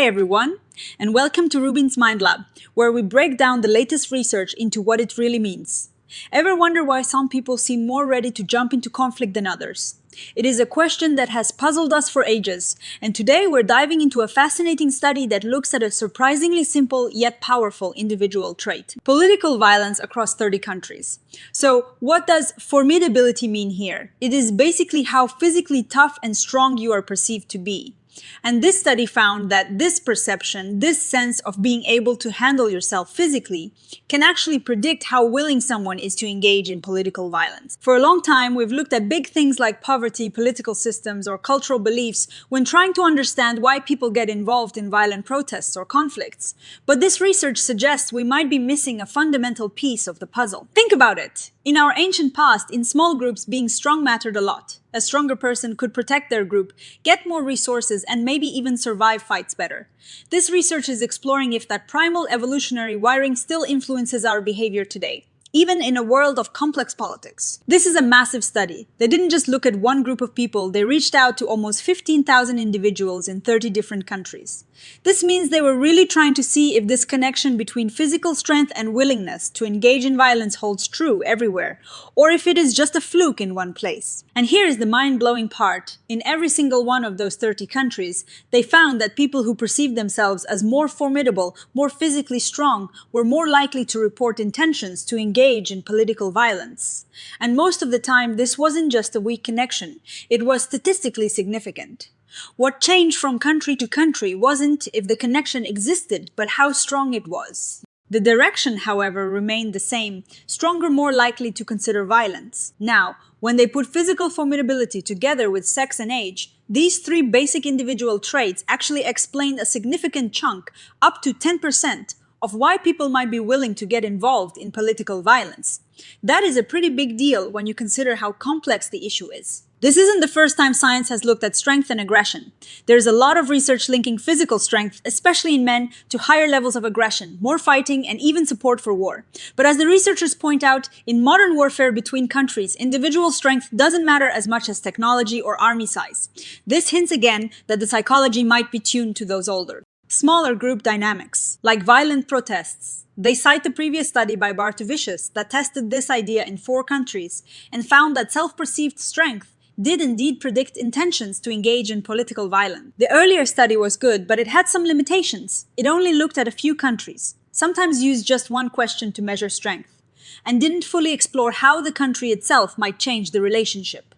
Hey everyone, and welcome to RUBIN'S Mind Lab, where we break down the latest research into what it really means. Ever wonder why some people seem more ready to jump into conflict than others? It is a question that has puzzled us for ages, and today we're diving into a fascinating study that looks at a surprisingly simple yet powerful individual trait: political violence across 30 countries. So, what does formidability mean here? It is basically how physically tough and strong you are perceived to be. And this study found that this perception, this sense of being able to handle yourself physically, can actually predict how willing someone is to engage in political violence. For a long time, we've looked at big things like poverty, political systems, or cultural beliefs when trying to understand why people get involved in violent protests or conflicts. But this research suggests we might be missing a fundamental piece of the puzzle. Think about it. In our ancient past, in small groups, being strong mattered a lot. A stronger person could protect their group, get more resources, and maybe even survive fights better. This research is exploring if that primal evolutionary wiring still influences our behavior today, even in a world of complex politics. This is a massive study. They didn't just look at one group of people, they reached out to almost 15,000 individuals in 30 different countries. This means they were really trying to see if this connection between physical strength and willingness to engage in violence holds true everywhere, or if it is just a fluke in one place. And here is the mind-blowing part. In every single one of those 30 countries, they found that people who perceived themselves as more formidable, more physically strong, were more likely to report intentions to engage in political violence. And most of the time, this wasn't just a weak connection. It was statistically significant. What changed from country to country wasn't if the connection existed, but how strong it was. The direction, however, remained the same: stronger, more likely to consider violence. Now, when they put physical formidability together with sex and age, these three basic individual traits actually explained a significant chunk, up to 10%, of why people might be willing to get involved in political violence. That is a pretty big deal when you consider how complex the issue is. This isn't the first time science has looked at strength and aggression. There's a lot of research linking physical strength, especially in men, to higher levels of aggression, more fighting, and even support for war. But as the researchers point out, in modern warfare between countries, individual strength doesn't matter as much as technology or army size. This hints again that the psychology might be tuned to those older, smaller group dynamics, like violent protests. They cite the previous study by Bartusevicius that tested this idea in 4 countries and found that self-perceived strength did indeed predict intentions to engage in political violence. The earlier study was good, but it had some limitations. It only looked at a few countries, sometimes used just one question to measure strength, and didn't fully explore how the country itself might change the relationship.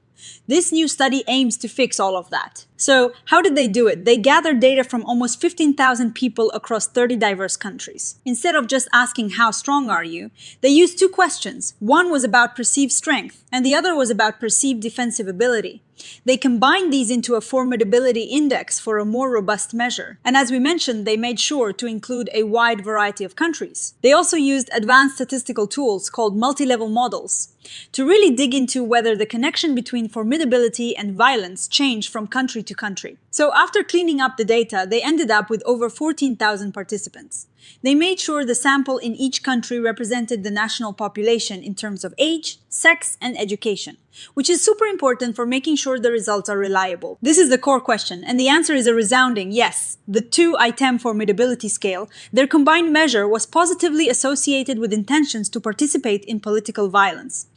This new study aims to fix all of that. So, how did they do it? They gathered data from almost 15,000 people across 30 diverse countries. Instead of just asking how strong are you, they used 2 questions. One was about perceived strength, and the other was about perceived defensive ability. They combined these into a formidability index for a more robust measure. And as we mentioned, they made sure to include a wide variety of countries. They also used advanced statistical tools called multi-level models to really dig into whether the connection between formidability and violence changed from country to country. So after cleaning up the data, they ended up with over 14,000 participants. They made sure the sample in each country represented the national population in terms of age, sex, and education, which is super important for making sure the results are reliable. This is the core question, and the answer is a resounding yes. The 2-item formidability scale, their combined measure, was positively associated with intentions to participate in political violence.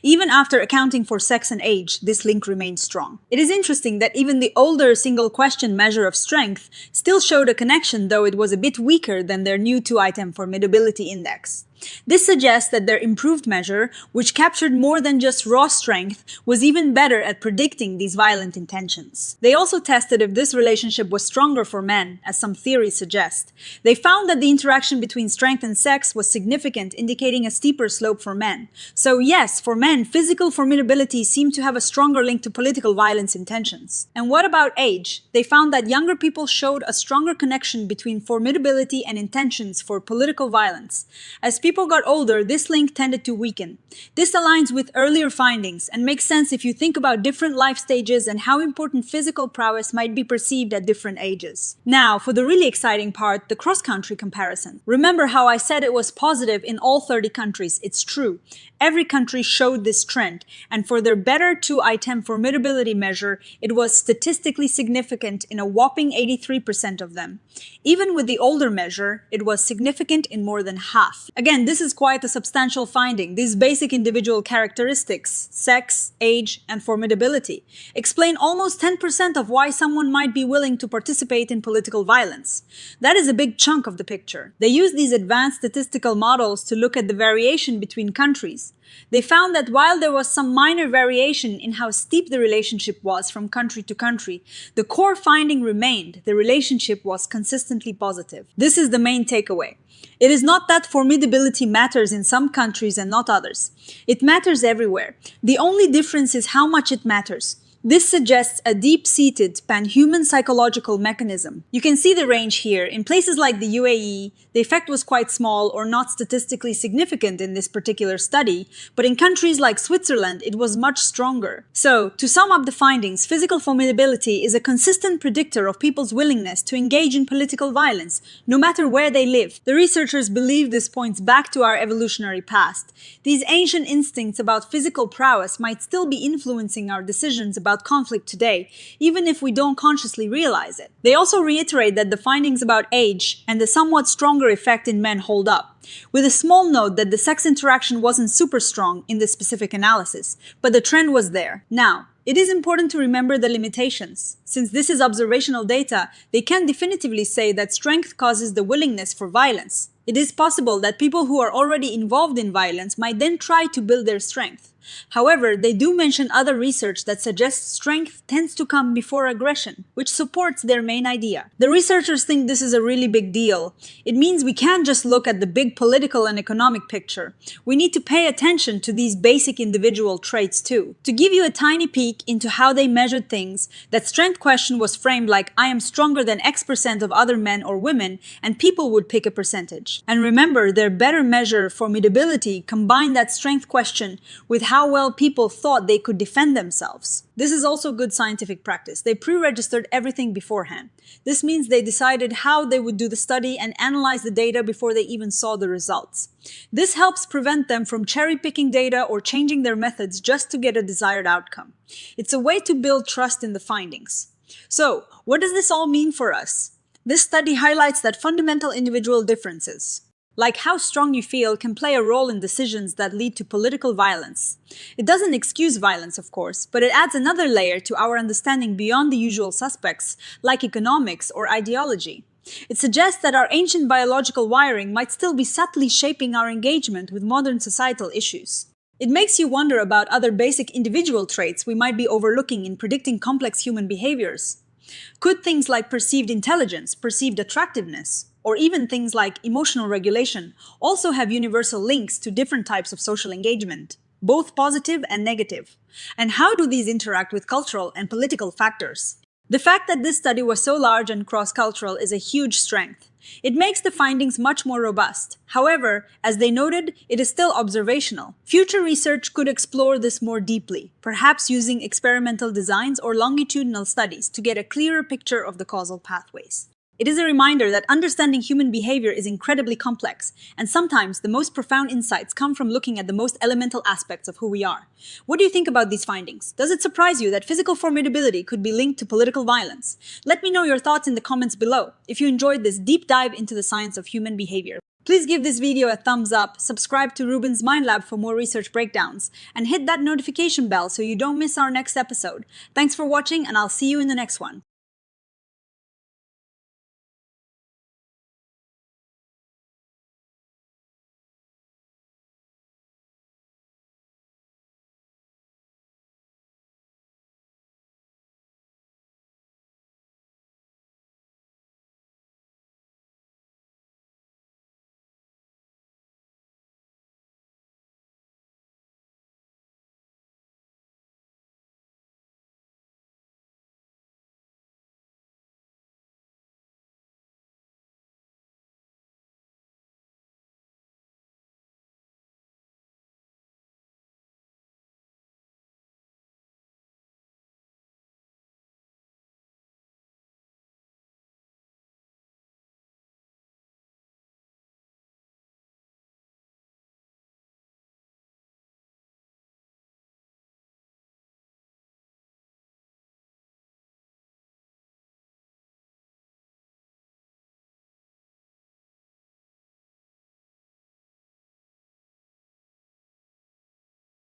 Even after accounting for sex and age, this link remains strong. It is interesting that even the older single-question measure of strength still showed a connection, though it was a bit weaker than their new 2-item formidability index. This suggests that their improved measure, which captured more than just raw strength, was even better at predicting these violent intentions. They also tested if this relationship was stronger for men, as some theories suggest. They found that the interaction between strength and sex was significant, indicating a steeper slope for men. So yes, for men, physical formidability seemed to have a stronger link to political violence intentions. And what about age? They found that younger people showed a stronger connection between formidability and intentions for political violence. As people got older, this link tended to weaken. This aligns with earlier findings and makes sense if you think about different life stages and how important physical prowess might be perceived at different ages. Now, for the really exciting part, the cross-country comparison. Remember how I said it was positive in all 30 countries? It's true. Every country showed this trend, and for their better two-item formidability measure, it was statistically significant in a whopping 83% of them. Even with the older measure, it was significant in more than half. Again, this is quite a substantial finding. These basic individual characteristics, sex, age, and formidability, explain almost 10% of why someone might be willing to participate in political violence. That is a big chunk of the picture. They use these advanced statistical models to look at the variation between countries. They found that while there was some minor variation in how steep the relationship was from country to country, the core finding remained: the relationship was consistently positive. This is the main takeaway. It is not that formidability matters in some countries and not others. It matters everywhere. The only difference is how much it matters. This suggests a deep-seated pan-human psychological mechanism. You can see the range here. In places like the UAE, the effect was quite small or not statistically significant in this particular study, but in countries like Switzerland, it was much stronger. So, to sum up the findings, physical formidability is a consistent predictor of people's willingness to engage in political violence, no matter where they live. The researchers believe this points back to our evolutionary past. These ancient instincts about physical prowess might still be influencing our decisions about conflict today, even if we don't consciously realize it. They also reiterate that the findings about age and the somewhat stronger effect in men hold up, with a small note that the sex interaction wasn't super strong in this specific analysis, but the trend was there. Now, it is important to remember the limitations. Since this is observational data, they can't definitively say that strength causes the willingness for violence. It is possible that people who are already involved in violence might then try to build their strength. However, they do mention other research that suggests strength tends to come before aggression, which supports their main idea. The researchers think this is a really big deal. It means we can't just look at the big political and economic picture. We need to pay attention to these basic individual traits too. To give you a tiny peek into how they measured things, that strength question was framed like I am stronger than X% of other men or women, and people would pick a percentage. And remember, their better measure, formidability, combined that strength question with how well people thought they could defend themselves. This is also good scientific practice. They pre-registered everything beforehand. This means they decided how they would do the study and analyze the data before they even saw the results. This helps prevent them from cherry-picking data or changing their methods just to get a desired outcome. It's a way to build trust in the findings. So, what does this all mean for us? This study highlights that fundamental individual differences, like how strong you feel, can play a role in decisions that lead to political violence. It doesn't excuse violence, of course, but it adds another layer to our understanding beyond the usual suspects, like economics or ideology. It suggests that our ancient biological wiring might still be subtly shaping our engagement with modern societal issues. It makes you wonder about other basic individual traits we might be overlooking in predicting complex human behaviors. Could things like perceived intelligence, perceived attractiveness, or even things like emotional regulation also have universal links to different types of social engagement, both positive and negative? And how do these interact with cultural and political factors? The fact that this study was so large and cross-cultural is a huge strength. It makes the findings much more robust. However, as they noted, it is still observational. Future research could explore this more deeply, perhaps using experimental designs or longitudinal studies to get a clearer picture of the causal pathways. It is a reminder that understanding human behavior is incredibly complex, and sometimes the most profound insights come from looking at the most elemental aspects of who we are. What do you think about these findings? Does it surprise you that physical formidability could be linked to political violence? Let me know your thoughts in the comments below. If you enjoyed this deep dive into the science of human behavior, please give this video a thumbs up, subscribe to RUBIN'S Mind Lab for more research breakdowns, and hit that notification bell so you don't miss our next episode. Thanks for watching, and I'll see you in the next one.